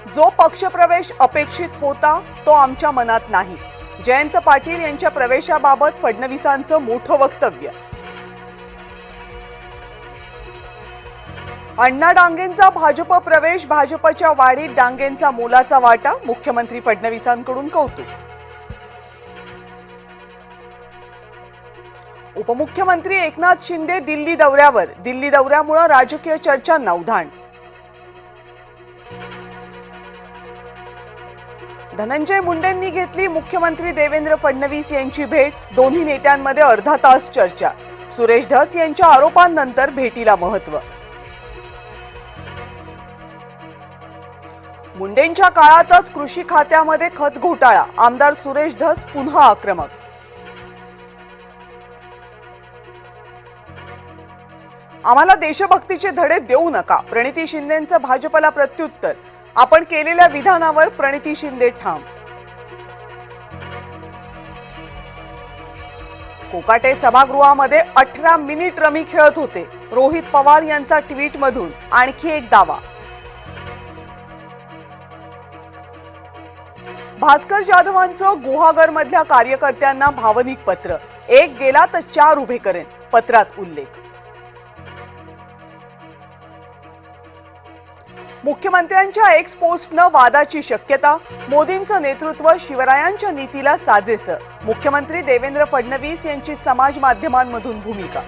जो पक्षप्रवेश अपेक्षित होता तो आमच्या मनात नाही। जयंत पाटील यांच्या प्रवेशाबाबत फडणवीसांचं मोठं वक्तव्य। अण्णा डांगेंचा भाजप प्रवेश, भाजपच्या वाढीत डांगेंचा मोलाचा वाटा, मुख्यमंत्री फडणवीसांकडून कौतुक। उपमुख्यमंत्री एकनाथ शिंदे दिल्ली दौऱ्यावर, दिल्ली दौऱ्यामुळे राजकीय चर्चांना उधाण। धनंजय मुंडेंनी घेतली मुख्यमंत्री देवेंद्र फडणवीस यांची भेट, दोन्ही नेत्यांमध्ये अर्धा तास चर्चा। सुरेश धस यांच्या आरोपांनंतर भेटीला महत्त्व। मुंडेंच्या काळातच कृषी खात्यामध्ये खत घोटाळा, आमदार सुरेश धस पुन्हा आक्रमक। आम्हाला देशभक्तीचे धडे देऊ नका, प्रणिती शिंदेंचं भाजपला प्रत्युत्तर। आपण केलेल्या विधानावर प्रणिती शिंदे ठाम। कोकाटे सभागृहामध्ये 18 मिनिट रमी खेळत होते, रोहित पवार यांचा ट्विट मधून आणखी एक दावा। भास्कर जाधवांचं गुहागर मधल्या कार्यकर्त्यांना भावनिक पत्र, एक गेला तर 4 उभे करेन, पत्रात उल्लेख। मुख्यमंत्र्यांच्या एक्स पोस्टनं वादाची शक्यता, मोदींचं नेतृत्व शिवरायांच्या नीतीला साजेसं, मुख्यमंत्री देवेंद्र फडणवीस यांची समाज माध्यमांमधून भूमिका।